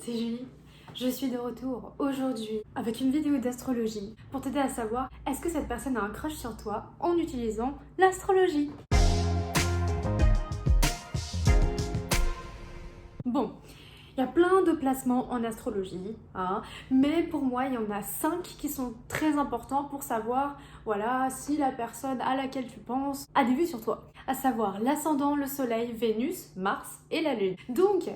c'est Julie. Je suis de retour aujourd'hui avec une vidéo d'astrologie pour t'aider à savoir est-ce que cette personne a un crush sur toi en utilisant l'astrologie. Bon, il y a plein de placements en astrologie, mais pour moi, il y en a 5 qui sont très importants pour savoir voilà, si la personne à laquelle tu penses a des vues sur toi. À savoir l'ascendant, le soleil, Vénus, Mars et la lune. Donc,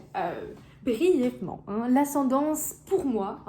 brièvement, l'ascendance pour moi,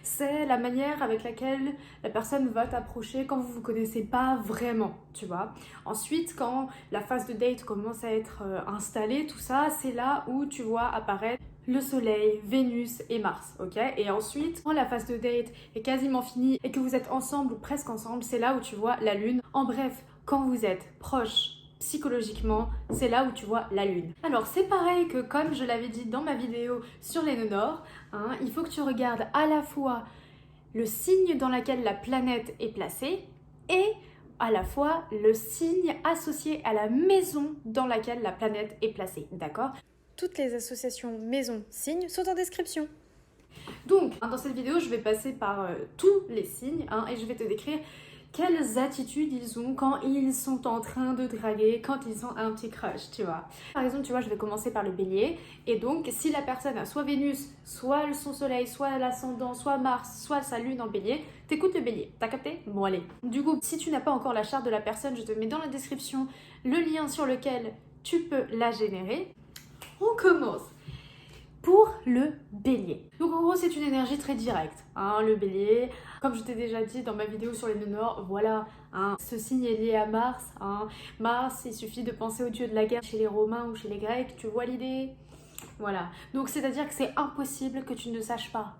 c'est la manière avec laquelle la personne va t'approcher quand vous ne vous connaissez pas vraiment, tu vois. Ensuite, quand la phase de date commence à être installée, tout ça, c'est là où tu vois apparaître le soleil, Vénus et Mars, ok? Et ensuite, quand la phase de date est quasiment finie et que vous êtes ensemble ou presque ensemble, c'est là où tu vois la lune. En bref, quand vous êtes proches psychologiquement, c'est là où tu vois la lune. Alors c'est pareil que comme je l'avais dit dans ma vidéo sur les nœuds nord, il faut que tu regardes à la fois le signe dans lequel la planète est placée et à la fois le signe associé à la maison dans laquelle la planète est placée, d'accord? Toutes les associations maison-signe sont en description. Donc, dans cette vidéo, je vais passer par tous les signes et je vais te décrire quelles attitudes ils ont quand ils sont en train de draguer, quand ils ont un petit crush, tu vois. Par exemple, tu vois, je vais commencer par le bélier. Et donc, si la personne a soit Vénus, soit son soleil, soit l'ascendant, soit Mars, soit sa lune en bélier, t'écoutes le bélier. T'as capté? Bon, allez. Du coup, si tu n'as pas encore la charte de la personne, je te mets dans la description le lien sur lequel tu peux la générer. On commence pour le bélier. Donc en gros c'est une énergie très directe, le bélier, comme je t'ai déjà dit dans ma vidéo sur les nœuds nord, voilà, ce signe est lié à Mars, Mars, il suffit de penser au dieu de la guerre chez les Romains ou chez les Grecs, tu vois l'idée? Voilà, donc c'est à dire que c'est impossible que tu ne saches pas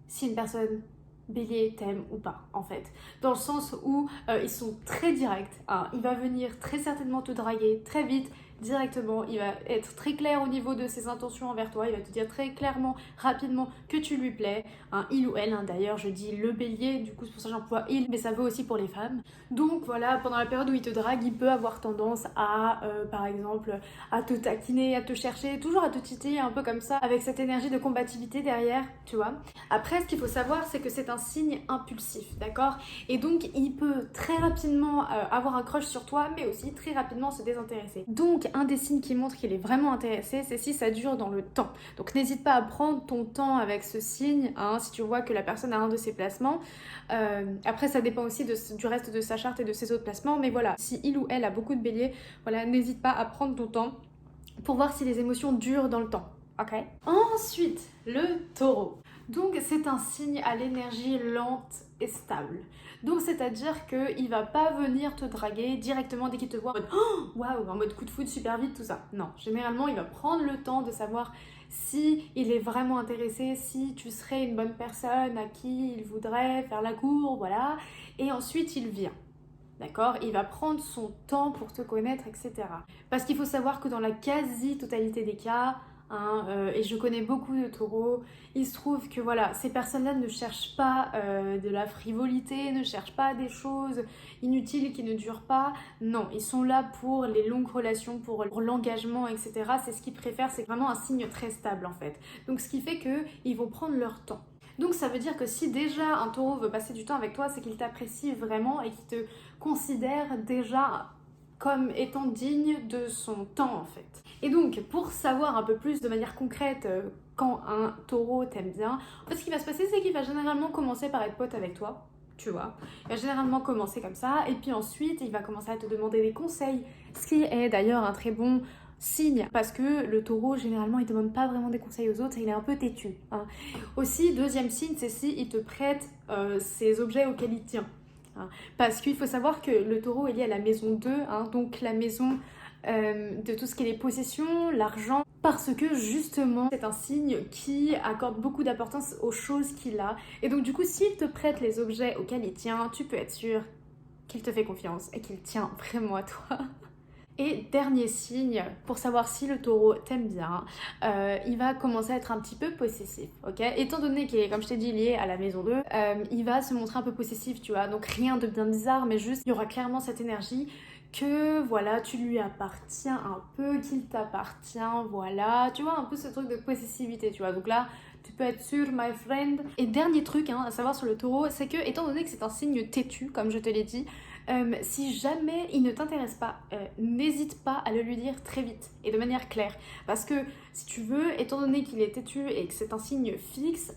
si une personne bélier t'aime ou pas en fait, dans le sens où ils sont très directs, il va venir très certainement te draguer très vite, directement, il va être très clair au niveau de ses intentions envers toi, il va te dire très clairement, rapidement que tu lui plais, il ou elle, d'ailleurs je dis le bélier, du coup c'est pour ça que j'emploie il, mais ça vaut aussi pour les femmes. Donc voilà, pendant la période où il te drague, il peut avoir tendance à, par exemple, à te taquiner, à te chercher, toujours à te titiller un peu comme ça, avec cette énergie de combativité derrière, tu vois. Après, ce qu'il faut savoir, c'est que c'est un signe impulsif, d'accord? Et donc il peut très rapidement avoir un crush sur toi, mais aussi très rapidement se désintéresser. Donc un des signes qui montre qu'il est vraiment intéressé, c'est si ça dure dans le temps. Donc n'hésite pas à prendre ton temps avec ce signe, si tu vois que la personne a un de ses placements. Après ça dépend aussi du reste de sa charte et de ses autres placements, mais voilà, si il ou elle a beaucoup de béliers, voilà, n'hésite pas à prendre ton temps pour voir si les émotions durent dans le temps. Ok. Ensuite, le taureau. Donc c'est un signe à l'énergie lente et stable. Donc c'est-à-dire qu'il va pas venir te draguer directement dès qu'il te voit en mode waouh, en mode coup de foudre super vite, tout ça. Non, généralement il va prendre le temps de savoir si il est vraiment intéressé, si tu serais une bonne personne à qui il voudrait faire la cour, voilà. Et ensuite il vient. D'accord? Il va prendre son temps pour te connaître, etc. Parce qu'il faut savoir que dans la quasi-totalité des cas, et je connais beaucoup de taureaux, il se trouve que voilà, ces personnes-là ne cherchent pas de la frivolité, ne cherchent pas des choses inutiles qui ne durent pas. Non, ils sont là pour les longues relations, pour l'engagement, etc. C'est ce qu'ils préfèrent, c'est vraiment un signe très stable en fait. Donc ce qui fait qu'ils vont prendre leur temps. Donc ça veut dire que si déjà un taureau veut passer du temps avec toi, c'est qu'il t'apprécie vraiment et qu'il te considère déjà comme étant digne de son temps en fait. Et donc pour savoir un peu plus de manière concrète quand un taureau t'aime bien, en fait ce qui va se passer c'est qu'il va généralement commencer par être pote avec toi. Tu vois, il va généralement commencer comme ça et puis ensuite il va commencer à te demander des conseils, ce qui est d'ailleurs un très bon signe parce que le taureau généralement il demande pas vraiment des conseils aux autres, il est un peu têtu. Aussi, deuxième signe, c'est s'il te prête ces objets auxquels il tient. Parce qu'il faut savoir que le taureau est lié à la maison 2, donc la maison de tout ce qui est les possessions, l'argent, parce que justement c'est un signe qui accorde beaucoup d'importance aux choses qu'il a. Et donc du coup, s'il te prête les objets auxquels il tient, tu peux être sûr qu'il te fait confiance et qu'il tient vraiment à toi. Et dernier signe, pour savoir si le taureau t'aime bien, il va commencer à être un petit peu possessif, ok? Étant donné qu'il est, comme je t'ai dit, lié à la maison 2, il va se montrer un peu possessif, tu vois? Donc rien de bien bizarre, mais juste, il y aura clairement cette énergie que, voilà, tu lui appartiens un peu, qu'il t'appartient, voilà. Tu vois, un peu ce truc de possessivité, tu vois? Donc là, tu peux être sûr, my friend. Et dernier truc à savoir sur le taureau, c'est que étant donné que c'est un signe têtu, comme je te l'ai dit, si jamais il ne t'intéresse pas, n'hésite pas à le lui dire très vite et de manière claire. Parce que si tu veux, étant donné qu'il est têtu et que c'est un signe fixe,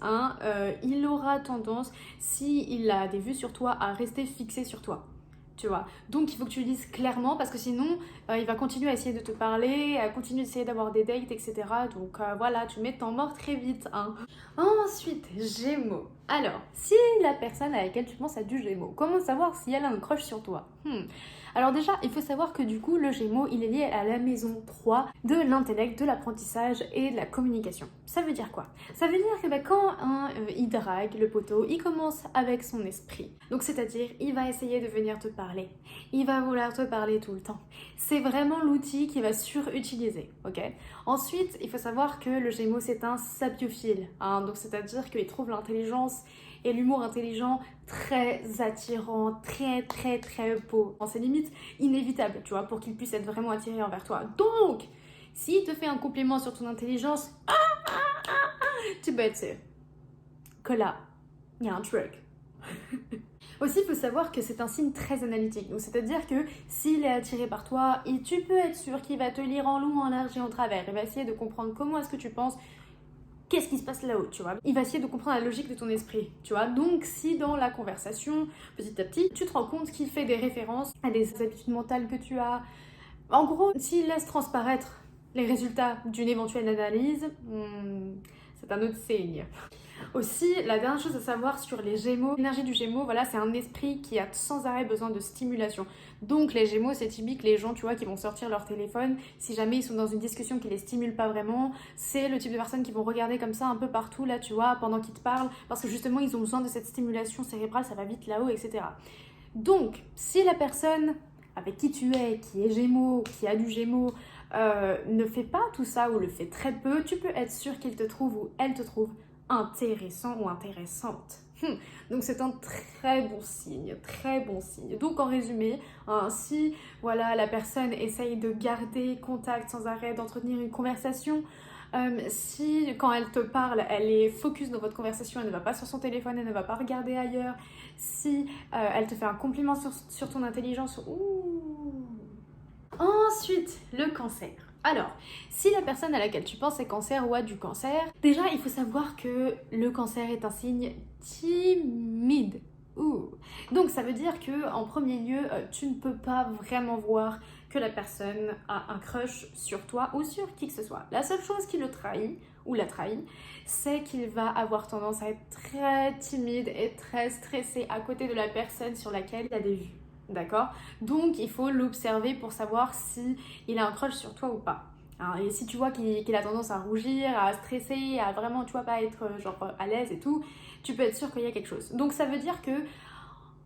il aura tendance, s'il a des vues sur toi, à rester fixé sur toi. Tu vois. Donc il faut que tu le dises clairement parce que sinon il va continuer à essayer de te parler, à continuer d'essayer d'avoir des dates, etc. Donc voilà, tu mets ton mort très vite. Ensuite, Gémeaux. Alors, si la personne à laquelle tu penses a du Gémeaux, comment savoir si elle a un crush sur toi? Alors déjà, il faut savoir que du coup, le Gémeaux, il est lié à la maison 3 de l'intellect, de l'apprentissage et de la communication. Ça veut dire quoi? Ça veut dire que quand il drague le poteau, il commence avec son esprit. Donc c'est-à-dire, il va essayer de venir te parler. Il va vouloir te parler tout le temps. C'est vraiment l'outil qu'il va surutiliser, ok? Ensuite, il faut savoir que le Gémeaux, c'est un sapiophile. Donc c'est-à-dire qu'il trouve l'intelligence et l'humour intelligent très attirant, très très très beau. C'est limite inévitable, tu vois, pour qu'il puisse être vraiment attiré envers toi. Donc, s'il te fait un compliment sur ton intelligence, tu peux être sûr que là, il y a un truc. Aussi, il faut savoir que c'est un signe très analytique. Donc, c'est-à-dire que s'il est attiré par toi, tu peux être sûr qu'il va te lire en long, en large et en travers. Il va essayer de comprendre comment est-ce que tu penses, qu'est-ce qui se passe là-haut, tu vois. Il va essayer de comprendre la logique de ton esprit, tu vois. Donc, si dans la conversation, petit à petit, tu te rends compte qu'il fait des références à des habitudes mentales que tu as, en gros, s'il laisse transparaître les résultats d'une éventuelle analyse, c'est un autre signe. Aussi, la dernière chose à savoir sur les Gémeaux, l'énergie du Gémeaux, voilà, c'est un esprit qui a sans arrêt besoin de stimulation. Donc les Gémeaux, c'est typique les gens, tu vois, qui vont sortir leur téléphone, si jamais ils sont dans une discussion qui les stimule pas vraiment, c'est le type de personnes qui vont regarder comme ça un peu partout, là, tu vois, pendant qu'ils te parlent, parce que justement, ils ont besoin de cette stimulation cérébrale, ça va vite là-haut, etc. Donc, si la personne avec qui tu es, qui est Gémeaux, qui a du Gémeaux, ne fait pas tout ça ou le fait très peu, tu peux être sûr qu'il te trouve ou elle te trouve intéressant ou intéressante. Donc c'est un très bon signe, très bon signe. Donc en résumé, si voilà, la personne essaye de garder contact sans arrêt, d'entretenir une conversation, si quand elle te parle, elle est focus dans votre conversation, elle ne va pas sur son téléphone, elle ne va pas regarder ailleurs, si elle te fait un compliment sur ton intelligence, Ensuite, le cancer. Alors, si la personne à laquelle tu penses est cancer ou a du cancer, déjà il faut savoir que le cancer est un signe timide. Donc ça veut dire que en premier lieu, tu ne peux pas vraiment voir que la personne a un crush sur toi ou sur qui que ce soit. La seule chose qui le trahit ou la trahit, c'est qu'il va avoir tendance à être très timide et très stressé à côté de la personne sur laquelle il a des vues. D'accord? Donc il faut l'observer pour savoir si il a un crush sur toi ou pas. Et si tu vois qu'il a tendance à rougir, à stresser, à vraiment, tu vois, pas être genre à l'aise et tout, tu peux être sûr qu'il y a quelque chose. Donc ça veut dire que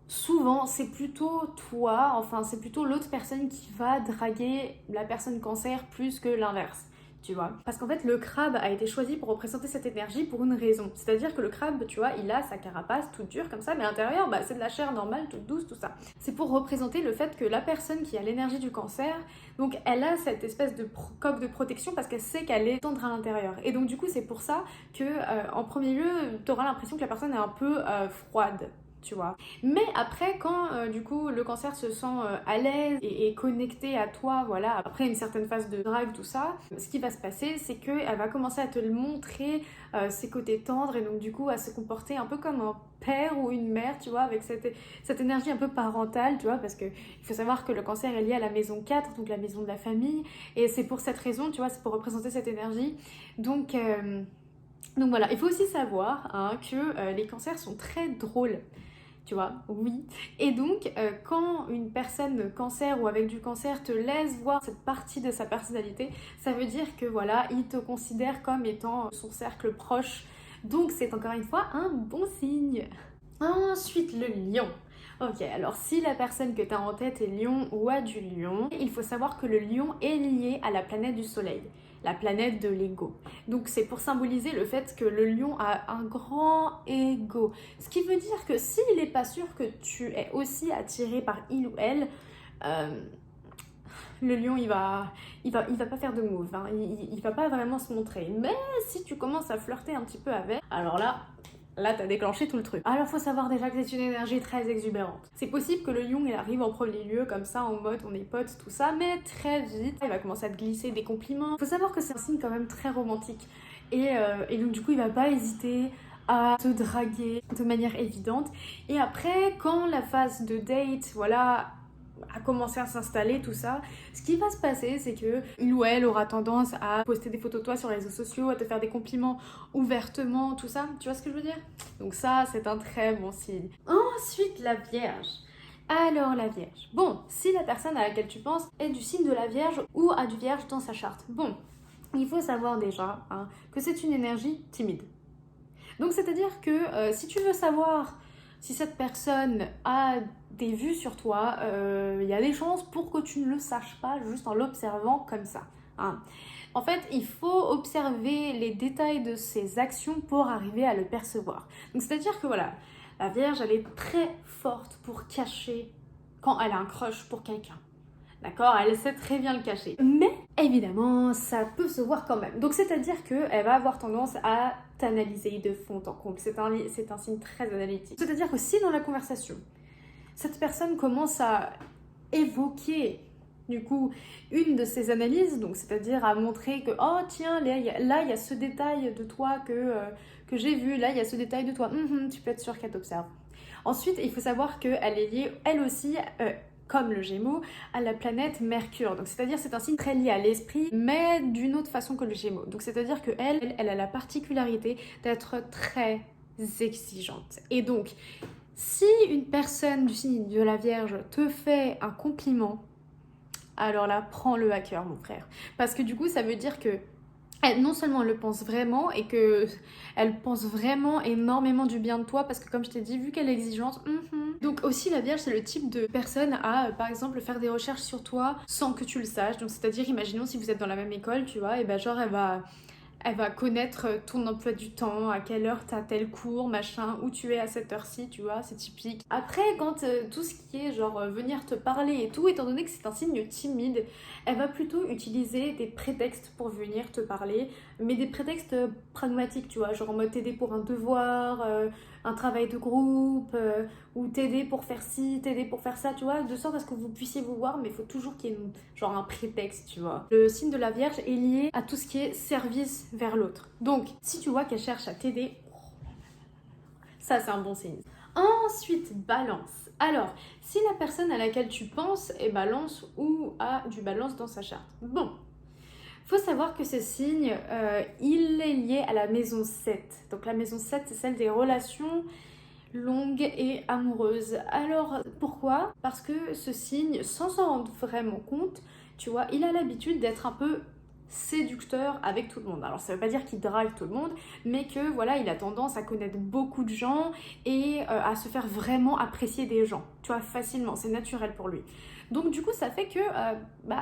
souvent c'est plutôt toi, enfin c'est plutôt l'autre personne qui va draguer la personne cancer plus que l'inverse. Tu vois. Parce qu'en fait, le crabe a été choisi pour représenter cette énergie pour une raison. C'est-à-dire que le crabe, tu vois, il a sa carapace toute dure comme ça, mais à l'intérieur, c'est de la chair normale, toute douce, tout ça. C'est pour représenter le fait que la personne qui a l'énergie du cancer, donc elle a cette espèce de coque de protection parce qu'elle sait qu'elle est tendre à l'intérieur. Et donc du coup, c'est pour ça que, en premier lieu, tu auras l'impression que la personne est un peu froide. Tu vois. Mais après, quand du coup le cancer se sent à l'aise et connecté à toi, voilà, après une certaine phase de drague, tout ça, ce qui va se passer, c'est qu'elle va commencer à te le montrer, ses côtés tendres, et donc du coup à se comporter un peu comme un père ou une mère, tu vois, avec cette énergie un peu parentale, tu vois, parce que il faut savoir que le cancer est lié à la maison 4, donc la maison de la famille, et c'est pour cette raison, tu vois, c'est pour représenter cette énergie. Donc voilà, il faut aussi savoir que les cancers sont très drôles. Tu vois, oui. Et donc, quand une personne cancer ou avec du cancer te laisse voir cette partie de sa personnalité, ça veut dire que voilà, il te considère comme étant son cercle proche. Donc, c'est encore une fois un bon signe. Ensuite, le lion. Ok, alors si la personne que tu as en tête est lion ou a du lion, il faut savoir que le lion est lié à la planète du soleil, la planète de l'ego. Donc c'est pour symboliser le fait que le lion a un grand ego. Ce qui veut dire que s'il n'est pas sûr que tu es aussi attiré par il ou elle, le lion, il va pas faire de move, hein. Il va pas vraiment se montrer. Mais si tu commences à flirter un petit peu avec, alors là, t'as déclenché tout le truc. Alors, faut savoir déjà que c'est une énergie très exubérante. C'est possible que le lion, il arrive en premier lieu, comme ça, en mode on est potes, tout ça, mais très vite, il va commencer à te glisser des compliments. Faut savoir que c'est un signe quand même très romantique. Et donc, du coup, il va pas hésiter à te draguer de manière évidente. Et après, quand la phase de date, voilà, a commencé à s'installer, tout ça, ce qui va se passer, c'est que il ou elle aura tendance à poster des photos de toi sur les réseaux sociaux, à te faire des compliments ouvertement, tout ça, tu vois ce que je veux dire? Donc ça, c'est un très bon signe. Ensuite, la Vierge. Alors la Vierge. Bon, si la personne à laquelle tu penses est du signe de la Vierge ou a du Vierge dans sa charte, bon, il faut savoir déjà que c'est une énergie timide. Donc c'est-à-dire que si tu veux savoir si cette personne a des vues sur toi, il y a des chances pour que tu ne le saches pas juste en l'observant comme ça. En fait, il faut observer les détails de ses actions pour arriver à le percevoir. Donc c'est-à-dire que voilà, la Vierge, elle est très forte pour cacher quand elle a un crush pour quelqu'un. D'accord, elle sait très bien le cacher. Mais évidemment, ça peut se voir quand même. Donc c'est-à-dire qu'elle va avoir tendance à t'analyser de fond en comble. C'est un signe très analytique. C'est-à-dire que si dans la conversation, cette personne commence à évoquer du coup une de ses analyses, donc c'est-à-dire à montrer que oh tiens, là il y a ce détail de toi que j'ai vu, là il y a ce détail de toi, tu peux être sûr qu'elle t'observe. Ensuite, il faut savoir qu'elle est liée, elle aussi, comme le Gémeaux, à la planète Mercure. Donc c'est-à-dire c'est un signe très lié à l'esprit, mais d'une autre façon que le Gémeaux. Donc c'est-à-dire qu'elle a la particularité d'être très exigeante. Et donc, si une personne du signe de la Vierge te fait un compliment, alors là, prends-le à cœur, mon frère. Parce que du coup, ça veut dire que non seulement elle le pense vraiment et que elle pense vraiment énormément du bien de toi parce que comme je t'ai dit, vu qu'elle est exigeante, donc aussi la Vierge c'est le type de personne à par exemple faire des recherches sur toi sans que tu le saches. Donc c'est-à-dire imaginons si vous êtes dans la même école, tu vois, et ben genre elle va connaître ton emploi du temps, à quelle heure t'as tel cours, machin, où tu es à cette heure-ci, tu vois, c'est typique. Après, quand tout ce qui est genre venir te parler et tout, étant donné que c'est un signe timide, elle va plutôt utiliser des prétextes pour venir te parler, mais des prétextes pragmatiques, tu vois, genre en mode t'aider pour un devoir, un travail de groupe, ou t'aider pour faire ci, t'aider pour faire ça, tu vois, de sorte à ce que vous puissiez vous voir, mais il faut toujours qu'il y ait genre un prétexte, tu vois. Le signe de la Vierge est lié à tout ce qui est service vers l'autre. Donc, si tu vois qu'elle cherche à t'aider, ça c'est un bon signe. Ensuite, Balance. Alors, si la personne à laquelle tu penses est Balance ou a du Balance dans sa charte. Bon, faut savoir que ce signe, il est lié à la maison 7. Donc la maison 7, c'est celle des relations longues et amoureuses. Alors, pourquoi? Parce que ce signe, sans s'en rendre vraiment compte, tu vois, il a l'habitude d'être un peu séducteur avec tout le monde. Alors ça veut pas dire qu'il drague tout le monde, mais que voilà, il a tendance à connaître beaucoup de gens et à se faire vraiment apprécier des gens, tu vois, facilement, c'est naturel pour lui. Donc du coup, ça fait que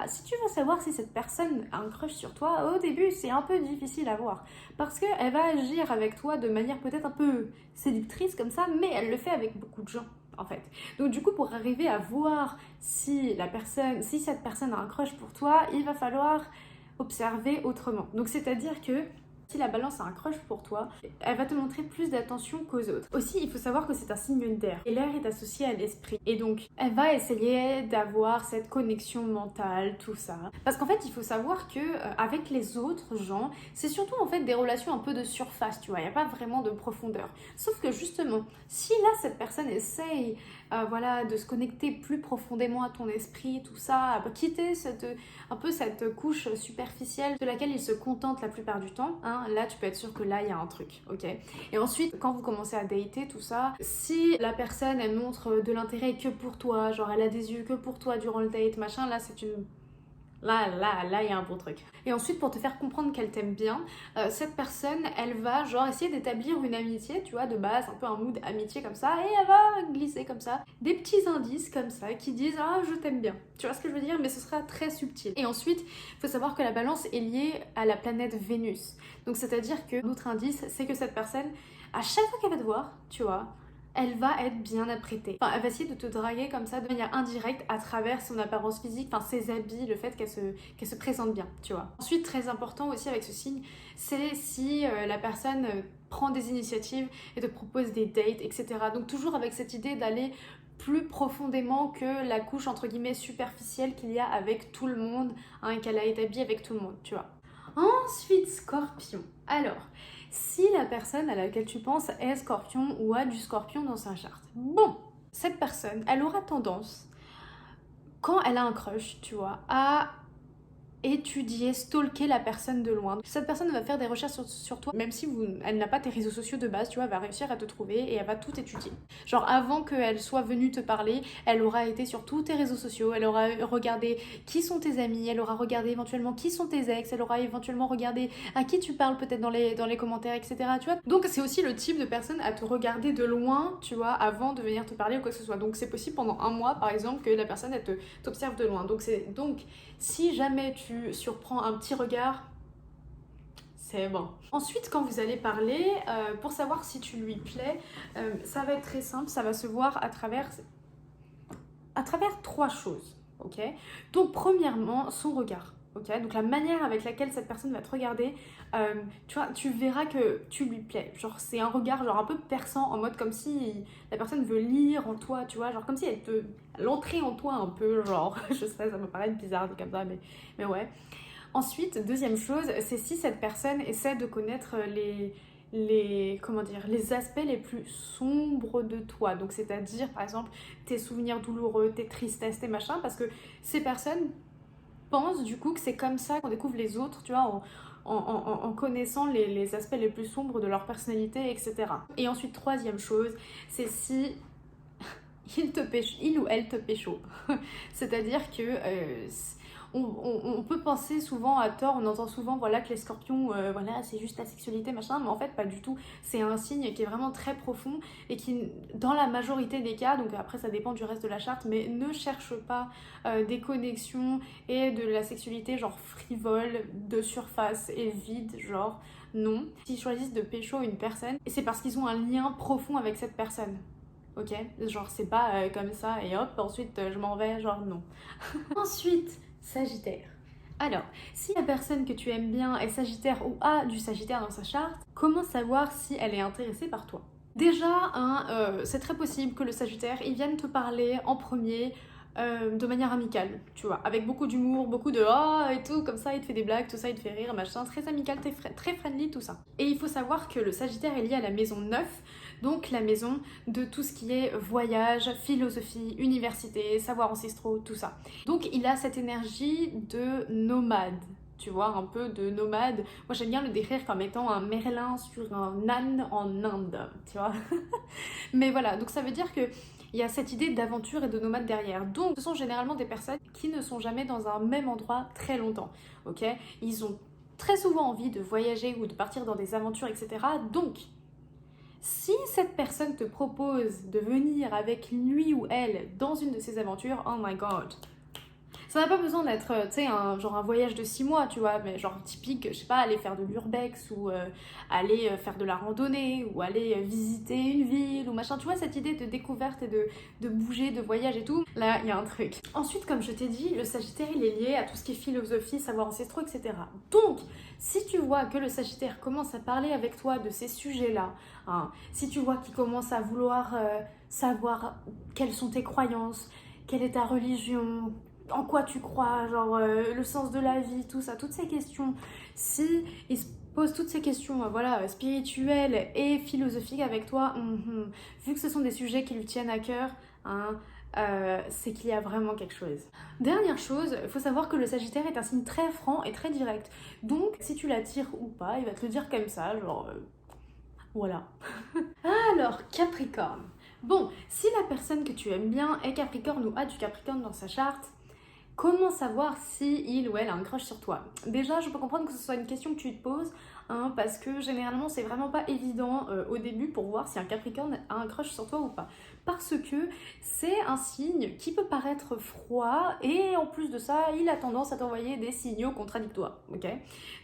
si tu veux savoir si cette personne a un crush sur toi, au début, c'est un peu difficile à voir. Parce qu'elle va agir avec toi de manière peut-être un peu séductrice comme ça, mais elle le fait avec beaucoup de gens, en fait. Donc du coup, pour arriver à voir si cette personne a un crush pour toi, il va falloir observer autrement. Donc c'est-à-dire que si la balance a un crush pour toi, elle va te montrer plus d'attention qu'aux autres. Aussi, il faut savoir que c'est un signe d'air. Et l'air est associé à l'esprit. Et donc, elle va essayer d'avoir cette connexion mentale, tout ça. Parce qu'en fait, il faut savoir que avec les autres gens, c'est surtout en fait des relations un peu de surface, tu vois. Il n'y a pas vraiment de profondeur. Sauf que justement, si là, cette personne essaye de se connecter plus profondément à ton esprit, tout ça, quitter cette couche superficielle de laquelle il se contente la plupart du temps, là tu peux être sûr que là il y a un truc, ok? Et ensuite, quand vous commencez à dater, tout ça, si la personne elle montre de l'intérêt que pour toi, genre elle a des yeux que pour toi durant le date, machin, là c'est une... Là, il y a un bon truc. Et ensuite, pour te faire comprendre qu'elle t'aime bien, cette personne, elle va genre essayer d'établir une amitié, tu vois, de base, un peu un mood amitié comme ça, et elle va glisser comme ça des petits indices comme ça qui disent ah je t'aime bien. Tu vois ce que je veux dire? Mais ce sera très subtil. Et ensuite, il faut savoir que la balance est liée à la planète Vénus. Donc c'est-à-dire que l'autre indice, c'est que cette personne, à chaque fois qu'elle va te voir, tu vois, elle va être bien apprêtée. Enfin, elle va essayer de te draguer comme ça de manière indirecte à travers son apparence physique, enfin ses habits, le fait qu'elle se présente bien, tu vois. Ensuite, très important aussi avec ce signe, c'est si la personne prend des initiatives et te propose des dates, etc. Donc toujours avec cette idée d'aller plus profondément que la couche entre guillemets superficielle qu'il y a avec tout le monde, hein, qu'elle a établie avec tout le monde, tu vois. Ensuite, Scorpion. Alors, si la personne à laquelle tu penses est Scorpion ou a du Scorpion dans sa charte, bon, cette personne, elle aura tendance, quand elle a un crush, tu vois, à étudier, stalker la personne de loin. Cette personne va faire des recherches sur toi, même si elle n'a pas tes réseaux sociaux de base, tu vois, elle va réussir à te trouver et elle va tout étudier. Genre avant qu'elle soit venue te parler, elle aura été sur tous tes réseaux sociaux, elle aura regardé qui sont tes amis, elle aura regardé éventuellement qui sont tes ex, elle aura éventuellement regardé à qui tu parles peut-être dans les commentaires, etc. Tu vois. Donc c'est aussi le type de personne à te regarder de loin, tu vois, avant de venir te parler ou quoi que ce soit. Donc c'est possible pendant un mois, par exemple, que la personne elle t'observe de loin. Donc si jamais tu surprends un petit regard, c'est bon. Ensuite, quand vous allez parler, pour savoir si tu lui plais, ça va être très simple, ça va se voir à travers trois choses, ok? Donc, premièrement, son regard, ok? Donc, la manière avec laquelle cette personne va te regarder, tu vois, tu verras que tu lui plais. Genre, c'est un regard genre un peu perçant, en mode comme si la personne veut lire en toi, tu vois, genre comme si elle entrait en toi un peu, genre, je sais, ça me paraît bizarre comme ça, mais ouais. Ensuite, deuxième chose, c'est si cette personne essaie de connaître les aspects les plus sombres de toi. Donc, c'est-à-dire, par exemple, tes souvenirs douloureux, tes tristesses, tes machins, parce que ces personnes pensent du coup que c'est comme ça qu'on découvre les autres, tu vois, en connaissant les aspects les plus sombres de leur personnalité, etc. Et ensuite, troisième chose, c'est si il ou elle te pécho. C'est-à-dire que on peut penser souvent à tort, on entend souvent voilà, que les scorpions, voilà, c'est juste la sexualité, machin, mais en fait pas du tout. C'est un signe qui est vraiment très profond et qui, dans la majorité des cas, donc après ça dépend du reste de la charte, mais ne cherche pas des connexions et de la sexualité genre frivole, de surface et vide, genre non. S'ils choisissent de pécho une personne, c'est parce qu'ils ont un lien profond avec cette personne. Ok, genre c'est pas comme ça et hop, ensuite je m'en vais, genre non. Ensuite, Sagittaire. Alors, si la personne que tu aimes bien est Sagittaire ou a du Sagittaire dans sa charte, comment savoir si elle est intéressée par toi? Déjà, c'est très possible que le Sagittaire, il vienne te parler en premier de manière amicale, tu vois, avec beaucoup d'humour, beaucoup de oh et tout, comme ça, il te fait des blagues, tout ça, il te fait rire, machin, très amical, très friendly, tout ça. Et il faut savoir que le Sagittaire est lié à la maison 9, donc la maison de tout ce qui est voyage, philosophie, université, savoirs ancestraux, tout ça. Donc il a cette énergie de nomade. Tu vois, un peu de nomade. Moi, j'aime bien le décrire comme étant un Merlin sur un âne en Inde, tu vois. Mais voilà, donc ça veut dire que il y a cette idée d'aventure et de nomade derrière. Donc, ce sont généralement des personnes qui ne sont jamais dans un même endroit très longtemps, ok? Ils ont très souvent envie de voyager ou de partir dans des aventures, etc. Donc, si cette personne te propose de venir avec lui ou elle dans une de ces aventures, oh my god, ça n'a pas besoin d'être, tu sais, genre un voyage de 6 mois, tu vois, mais genre typique, je sais pas, aller faire de l'urbex ou aller faire de la randonnée ou aller visiter une ville ou machin. Tu vois, cette idée de découverte et de bouger, de voyage et tout, là, il y a un truc. Ensuite, comme je t'ai dit, le Sagittaire, il est lié à tout ce qui est philosophie, savoir ancestraux, etc. Donc, si tu vois que le Sagittaire commence à parler avec toi de ces sujets-là, hein, si tu vois qu'il commence à vouloir savoir quelles sont tes croyances, quelle est ta religion, en quoi tu crois, genre le sens de la vie, tout ça, toutes ces questions. Si il se pose toutes ces questions, voilà, spirituelles et philosophiques avec toi, vu que ce sont des sujets qui lui tiennent à cœur, hein, c'est qu'il y a vraiment quelque chose. Dernière chose, il faut savoir que le Sagittaire est un signe très franc et très direct. Donc, si tu l'attires ou pas, il va te le dire comme ça, genre, voilà. Alors, Capricorne. Bon, si la personne que tu aimes bien est Capricorne ou a du Capricorne dans sa charte, comment savoir si il ou elle a un crush sur toi? Déjà, je peux comprendre que ce soit une question que tu te poses, hein, parce que généralement c'est vraiment pas évident au début pour voir si un Capricorne a un crush sur toi ou pas. Parce que c'est un signe qui peut paraître froid et en plus de ça, il a tendance à t'envoyer des signaux contradictoires, ok?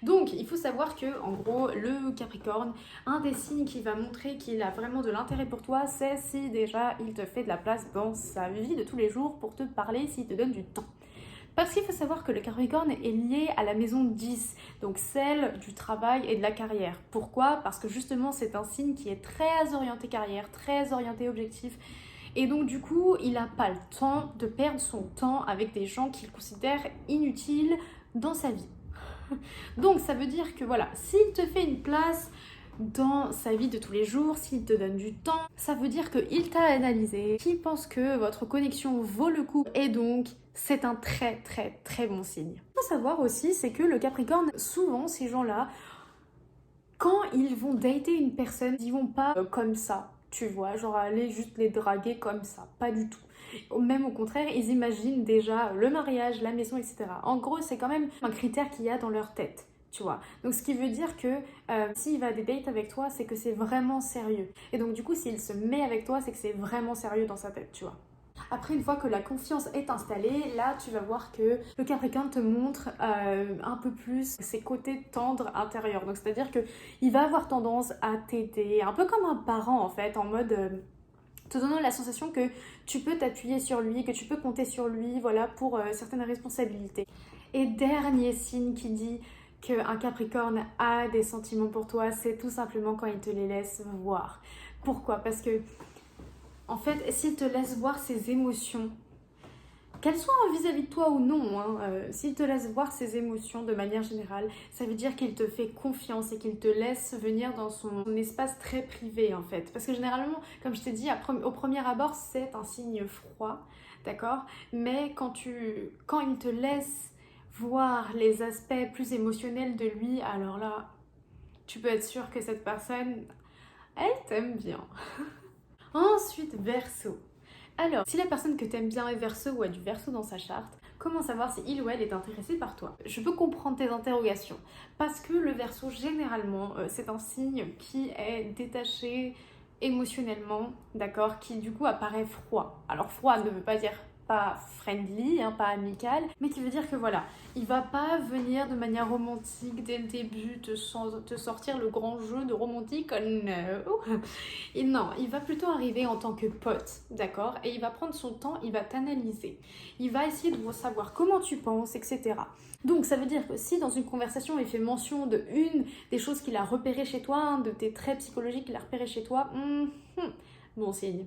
Donc il faut savoir que en gros, le Capricorne, un des signes qui va montrer qu'il a vraiment de l'intérêt pour toi, c'est si déjà il te fait de la place dans sa vie de tous les jours pour te parler, s'il te donne du temps. Parce qu'il faut savoir que le Capricorne est lié à la maison 10, donc celle du travail et de la carrière. Pourquoi? Parce que justement c'est un signe qui est très orienté carrière, très orienté objectif. Et donc du coup, il n'a pas le temps de perdre son temps avec des gens qu'il considère inutiles dans sa vie. Donc ça veut dire que voilà, s'il te fait une place dans sa vie de tous les jours, s'il te donne du temps, ça veut dire qu'il t'a analysé, qu'il pense que votre connexion vaut le coup et donc c'est un très très très bon signe. Il faut savoir aussi, c'est que le Capricorne, souvent ces gens-là, quand ils vont dater une personne, ils vont pas comme ça, tu vois, genre aller juste les draguer comme ça, pas du tout. Même au contraire, ils imaginent déjà le mariage, la maison, etc. En gros, c'est quand même un critère qu'il y a dans leur tête. Tu vois. Donc ce qui veut dire que s'il va à des dates avec toi, c'est que c'est vraiment sérieux. Et donc du coup, s'il se met avec toi, c'est que c'est vraiment sérieux dans sa tête, tu vois. Après, une fois que la confiance est installée, là, tu vas voir que le Capricorne te montre un peu plus ses côtés tendres intérieurs. Donc, c'est-à-dire que il va avoir tendance à t'aider, un peu comme un parent en fait, en mode te donnant la sensation que tu peux t'appuyer sur lui, que tu peux compter sur lui, voilà, pour certaines responsabilités. Et dernier signe qui dit qu'un Capricorne a des sentiments pour toi, c'est tout simplement quand il te les laisse voir. Pourquoi? Parce que en fait, s'il te laisse voir ses émotions, qu'elles soient vis-à-vis de toi ou non, hein, s'il te laisse voir ses émotions de manière générale, ça veut dire qu'il te fait confiance et qu'il te laisse venir dans son espace très privé en fait. Parce que généralement, comme je t'ai dit, au premier abord, c'est un signe froid, d'accord? Mais quand il te laisse voir les aspects plus émotionnels de lui, alors là, tu peux être sûr que cette personne, elle t'aime bien. Ensuite, Verseau. Alors, si la personne que t'aimes bien est Verseau ou a du Verseau dans sa charte, comment savoir si il ou elle est intéressé par toi? Je peux comprendre tes interrogations, parce que le Verseau, généralement, c'est un signe qui est détaché émotionnellement, d'accord, qui du coup apparaît froid. Alors froid ne veut pas dire pas friendly, hein, pas amical, mais qui veut dire que voilà, il va pas venir de manière romantique dès le début te sortir le grand jeu de romantique, oh no. Et non, il va plutôt arriver en tant que pote, d'accord? Et il va prendre son temps, il va t'analyser, il va essayer de savoir comment tu penses, etc. Donc ça veut dire que si dans une conversation il fait mention de une des choses qu'il a repérées chez toi, hein, de tes traits psychologiques qu'il a repérés chez toi, bon signe.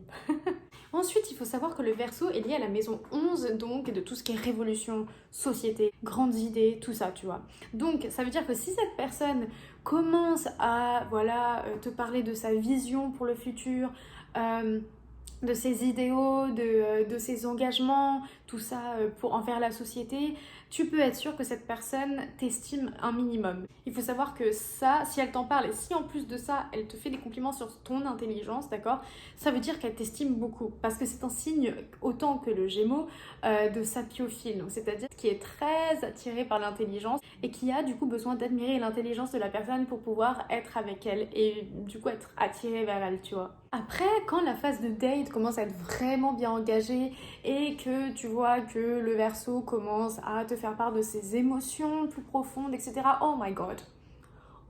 Ensuite, il faut savoir que le Verseau est lié à la maison 11, donc de tout ce qui est révolution, société, grandes idées, tout ça, tu vois. Donc, ça veut dire que si cette personne commence à, voilà, te parler de sa vision pour le futur, de ses idéaux, de ses engagements, tout ça envers la société, tu peux être sûr que cette personne t'estime un minimum. Il faut savoir que ça, si elle t'en parle et si en plus de ça, elle te fait des compliments sur ton intelligence, d'accord, ça veut dire qu'elle t'estime beaucoup. Parce que c'est un signe, autant que le Gémeaux, de sapiophile. Donc, c'est-à-dire qui est très attiré par l'intelligence et qui a du coup besoin d'admirer l'intelligence de la personne pour pouvoir être avec elle et du coup être attiré vers elle, tu vois. Après, quand la phase de date commence à être vraiment bien engagée et que tu vois que le Verseau commence à te faire part de ses émotions plus profondes, etc. Oh my god!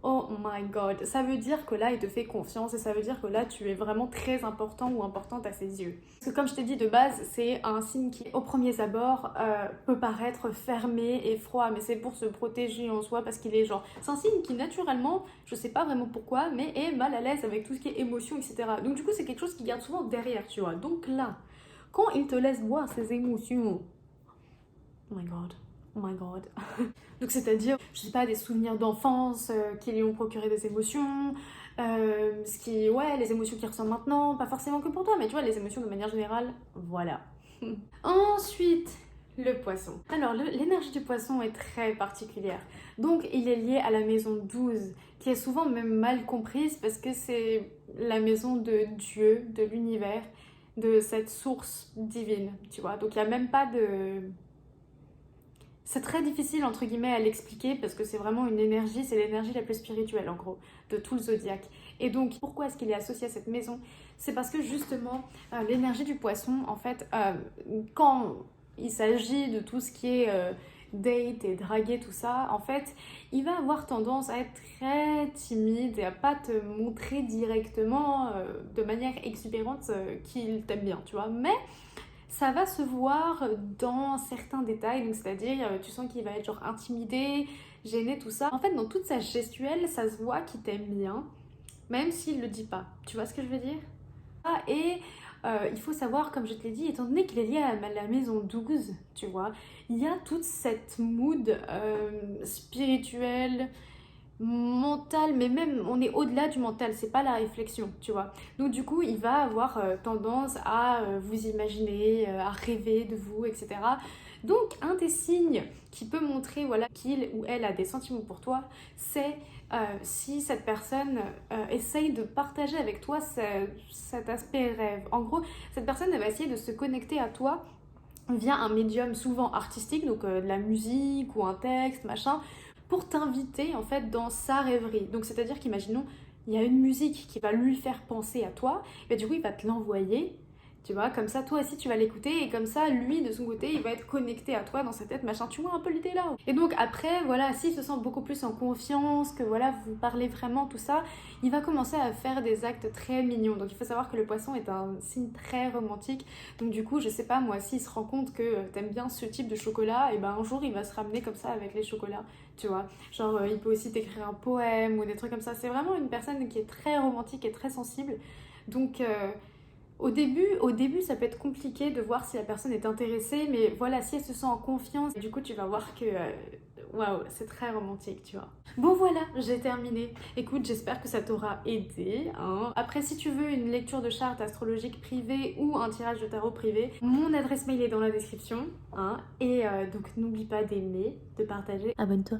Oh my god! Ça veut dire que là, il te fait confiance et ça veut dire que là, tu es vraiment très important ou importante à ses yeux. Parce que comme je t'ai dit de base, c'est un signe qui, au premier abord, peut paraître fermé et froid, mais c'est pour se protéger en soi parce qu'il est genre... C'est un signe qui, naturellement, je sais pas vraiment pourquoi, mais est mal à l'aise avec tout ce qui est émotion, etc. Donc du coup, c'est quelque chose qui garde souvent derrière, tu vois. Donc là, quand il te laisse voir ses émotions... Oh my god! Oh my god. Donc c'est-à-dire, je sais pas, des souvenirs d'enfance qui lui ont procuré des émotions, les émotions qu'il ressent maintenant, pas forcément que pour toi, mais tu vois, les émotions de manière générale, voilà. Ensuite, le poisson. Alors, l'énergie du poisson est très particulière. Donc, il est lié à la maison 12, qui est souvent même mal comprise parce que c'est la maison de Dieu, de l'univers, de cette source divine, tu vois. Donc, il n'y a même pas de... C'est très difficile entre guillemets à l'expliquer parce que c'est vraiment une énergie, c'est l'énergie la plus spirituelle en gros de tout le zodiaque. Et donc pourquoi est-ce qu'il est associé à cette maison? C'est parce que justement l'énergie du poisson en fait quand il s'agit de tout ce qui est date et draguer tout ça, en fait il va avoir tendance à être très timide et à pas te montrer directement de manière exubérante qu'il t'aime bien, tu vois. Mais ça va se voir dans certains détails, donc c'est-à-dire tu sens qu'il va être genre intimidé, gêné, tout ça. En fait, dans toute sa gestuelle, ça se voit qu'il t'aime bien, même s'il le dit pas. Tu vois ce que je veux dire? Et il faut savoir, comme je te l'ai dit, étant donné qu'il est lié à la maison 12, tu vois, il y a toute cette mood spirituelle, mental, mais même on est au-delà du mental, c'est pas la réflexion, tu vois. Donc du coup, il va avoir tendance à vous imaginer, à rêver de vous, etc. Donc un des signes qui peut montrer voilà qu'il ou elle a des sentiments pour toi, c'est si cette personne essaye de partager avec toi cet aspect rêve. En gros, cette personne elle va essayer de se connecter à toi via un médium souvent artistique, donc de la musique ou un texte, machin, pour t'inviter en fait dans sa rêverie. Donc c'est-à-dire qu'imaginons, il y a une musique qui va lui faire penser à toi, et du coup il va te l'envoyer, tu vois, comme ça toi aussi tu vas l'écouter, et comme ça lui de son côté il va être connecté à toi dans sa tête, machin, tu vois un peu l'idée là. Et donc après, voilà, s'il se sent beaucoup plus en confiance, que voilà, vous parlez vraiment, tout ça, il va commencer à faire des actes très mignons. Donc il faut savoir que le poisson est un signe très romantique, donc du coup, je sais pas moi, s'il se rend compte que t'aimes bien ce type de chocolat, et ben un jour il va se ramener comme ça avec les chocolats, tu vois. Genre il peut aussi t'écrire un poème ou des trucs comme ça. C'est vraiment une personne qui est très romantique et très sensible. Donc au début, ça peut être compliqué de voir si la personne est intéressée, mais voilà, si elle se sent en confiance, du coup, tu vas voir que waouh, c'est très romantique, tu vois. Bon voilà, j'ai terminé. Écoute, j'espère que ça t'aura aidé, hein. Après, si tu veux une lecture de charte astrologique privée ou un tirage de tarot privé, mon adresse mail est dans la description, hein. Et donc n'oublie pas d'aimer, de partager. Abonne-toi.